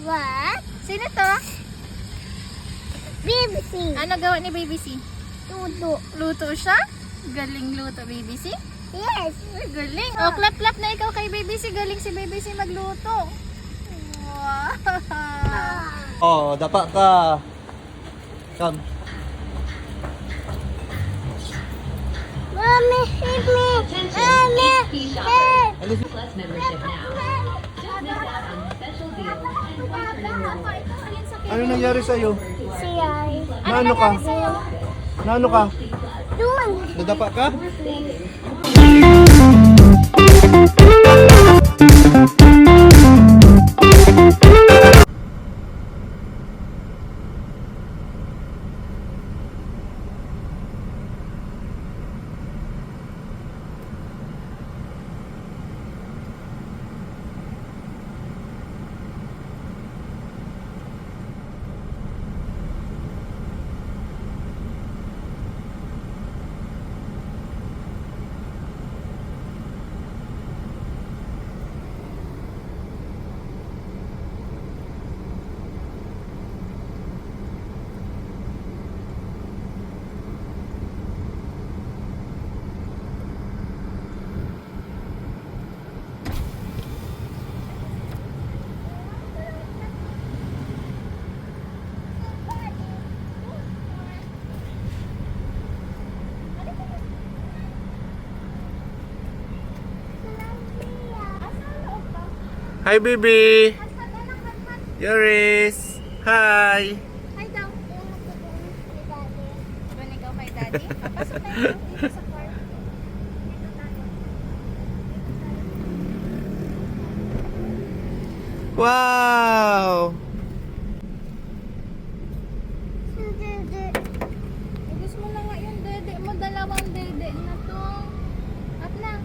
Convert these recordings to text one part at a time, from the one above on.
What? Sino to? Baby C. Ano gawa ni Baby C? Tudo. Luto siya? Galing luto, Baby C. Yes. Ay, galing. Oh, clap na ikaw kay Baby C. Galing si Baby C magluto. Wow. Oh, dapa ka. Come. Mommy, hit me. Mommy, help. Plus membership now. Don't miss out on special deals and alternate rewards. Ano nangyari sa'yo? Si Ay. Naano ka? Naano ka? Doon. Nadapa ka? Hi, baby. Yoris. Hi. Ay, daw. Doon ikaw kay Daddy. Pasok tayo dito sa car. Dito tayo. Wow. Gusto mo na nga yung dede mo. Dalawang dede na to. Up na.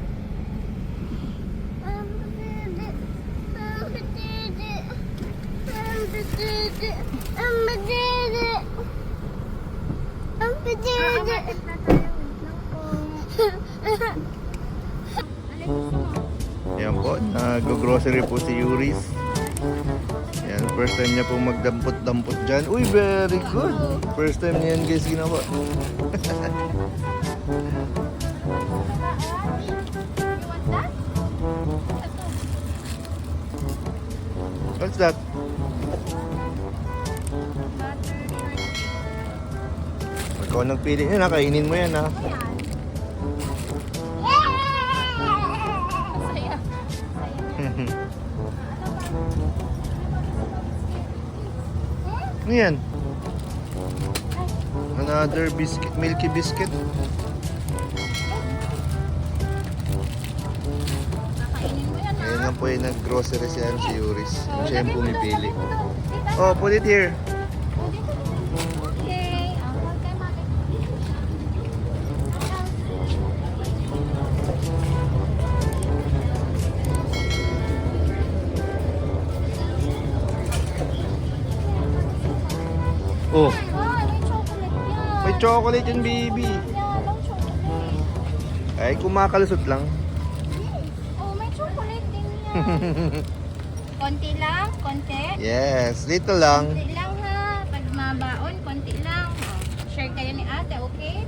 Aakit na tayo. Wait lang po. Alin gusto mo? Yan po, nag-grocery po si Yuris. Yan, first time niya po magdampot-dampot dyan. Uy, very good. First time niya yan guys ginawa. You want that? Ito. What's that? Ikaw nagpili niya, kainin mo yan ha. Masaya. Ano yan? Another biscuit, milky biscuit. Nakainin mo yan, Ayan ha? lang po yung nag-grocery si Yuris. Siya yung pumipili. Oh, put it here. Okay. Huwag kayo makit. Oh, Ay, may chocolate yan. may chocolate yan, baby. Yan, ang chocolate. Ay, kumakalusot lang. Oh, may chocolate din yan. Konti lang, konti. Yes, dito lang. Konti lang ha. Pag mabaon, konti lang. Oh, share kayo ni ate, okay?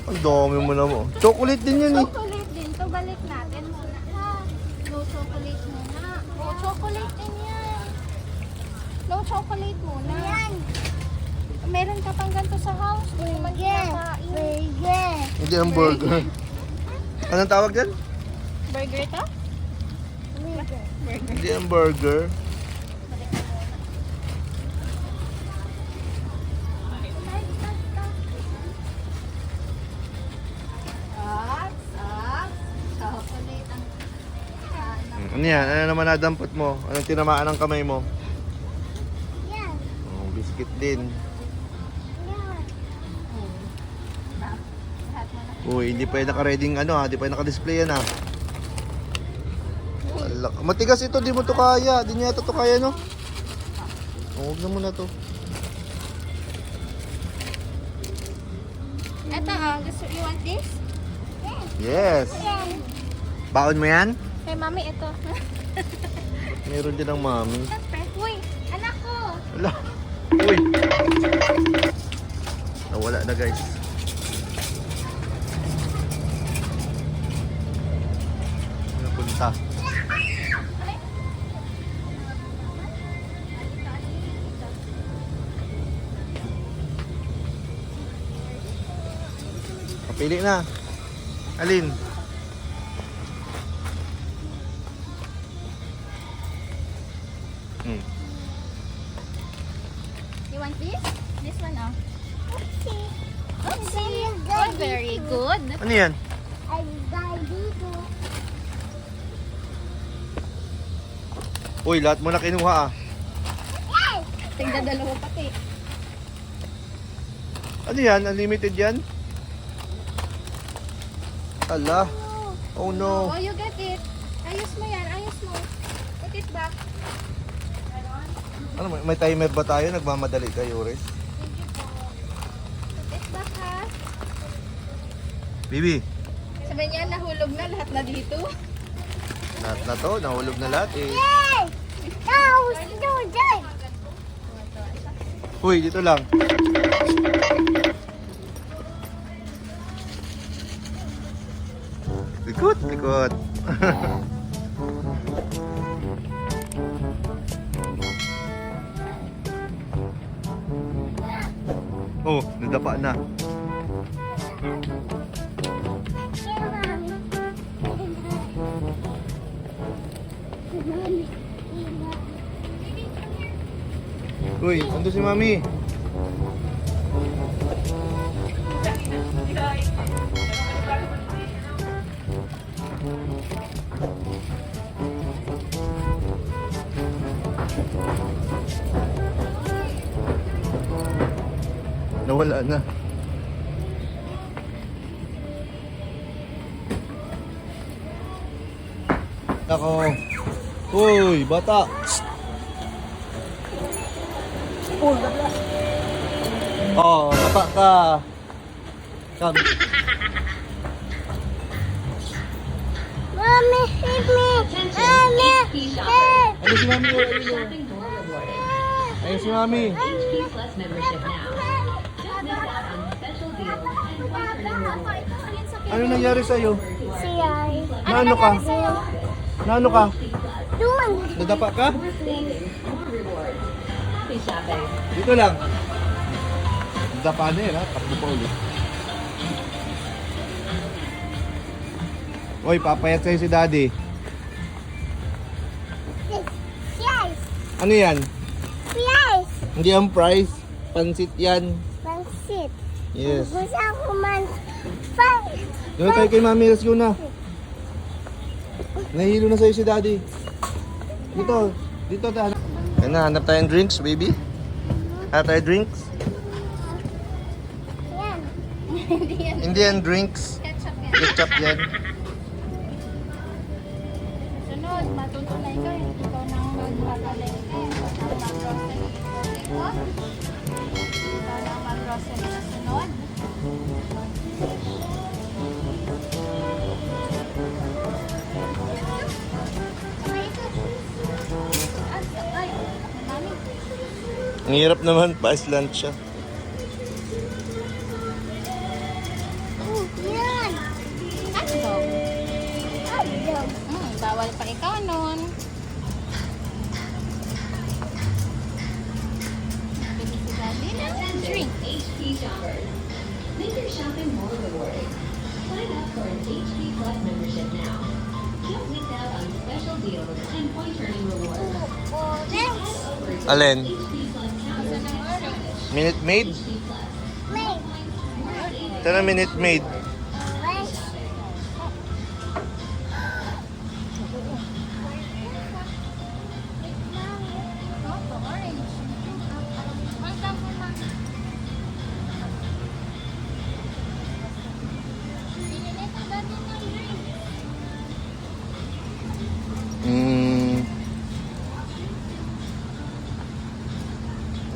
Ang dami mo na mo. Chocolate din yan eh. Chocolate din. To balik natin muna ha. No chocolate muna. Oh, chocolate din yan. No chocolate muna. Yan. Meron ka pang ganito sa house. Hindi naman kinakain. Hindi ang burger. Anong tawag dyan? Burger to? Burger. Hindi ang burger. Chocolate ang Ano yan? Ano naman nadampot mo? Anong tinamaan ng kamay mo? Yan. Oh, biscuit din. Yan. lahat mo na. Uy, hindi pa yung naka-reading ano ha. Hindi pa yung naka-display yan ha. Wala. Matigas ito, di mo to kaya. Di niya ito kaya no? Oh, huwag na muna to. Ito gusto, you want this? Yes. Yes. Baon mo yan? Kay mami, ito. Meron din ang mami. Siyempre. Uy, anak ko. Wala. Uy. Nawala na guys. Napunta. Kapili na. Alin? You want this? This one, oh. Oopsie. Oopsie. Oh, very good. Ano yan? Uy, lahat mo na kinuha ah. Tingnan dalawa pati. Ano yan? Unlimited yan? Ala. Oh no. Oh, you get it. Ayos mo yan. Ayos mo. Put it back. Ano, may timer ba tayo? Nagmamadali kayo, Res? Thank you po. Put it back, ha? Bibi, Sabi niya, nahulog na lahat na dito. lahat na to. Nahulog na lahat eh. Uy, dito lang. Likot, likot. Oh, nadapa na. Uy, ando si Mami. Nawala na. Ako. Uy, bata. Oh, bata ka. Come. Mommy, hit me. Mommy, help. Ano si Mami? Ayun o. Shopping more rewarding. Ayun si Mami. HP Plus membership now. Don't miss out on special deals and one-turning rewards. Ano nangyari sa'yo? Siyay. Naano ka? Naano ka? Doon. Nadapa ka? More savings, more rewards. Happy shopping. Dito lang. Nadapa na yun ha. Takbo pa ulit. Uy, papayat sa'yo si Daddy. Siyay. Ano yan? Siyay. Hindi ang price. Pansit yan. Pansit. Yes. Gusto ko man. Doon tayo kay Mami. Let's go na. Nahihilo na sa'yo si Daddy. Dito. Dito tayo. Yan na, hanap tayong drinks, baby. Hanap tayo drinks. Yan. Hindi yan. Indian drinks. Ketchup yan. Ketchup yan. Sunod, matutunay ko. Ikaw nang magpakalengke. Ikaw nang mag-grocery. Ikaw nang mag-grocery sa sunod. Ay, mami. Ang hirap naman, pa-island siya. Yan. Hotdog. Hotdog. Bawal pa ikaw nun. Bili si Daddy ng drink. HP shoppers. Make your shopping more rewarding. Sign up for an HP Plus membership now. Don't miss out on special deals and point-turning rewards. Next. Alin? HP Plus counts Gusto ng orange. Minute Maid? HP Plus. May. Ito na Minute Maid. Orange. Opo, orange. Wait lang po lang. Bili nito Daddy ng drink.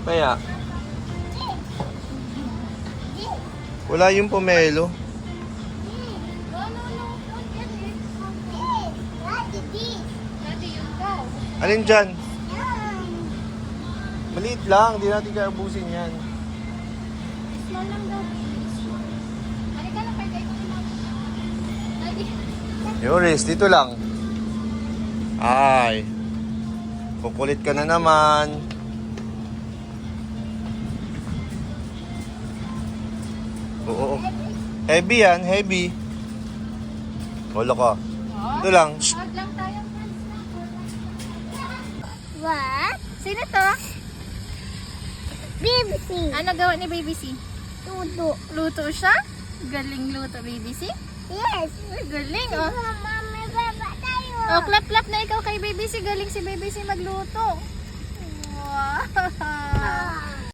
Kaya? Wala yung pomelo. No, no, Alin dyan? Maliit lang, di natin kaya ubusin yan. Small lang daw. Halika lang, pwede ko naman. Yuris, dito lang. Ay. Kukulit ka na naman. Oo. Heavy yan, heavy. Wala ka. Ito lang. Shh. Huwag lang tayo. What? Sino to? BBC. Ano gawa ni Baby C? Tudo. Luto siya? Galing luto, Baby C. Yes. Ay, galing, oh. Mami, baba tayo. Oh, clap-clap na ikaw kay Baby C. Galing si Baby C magluto. Wow.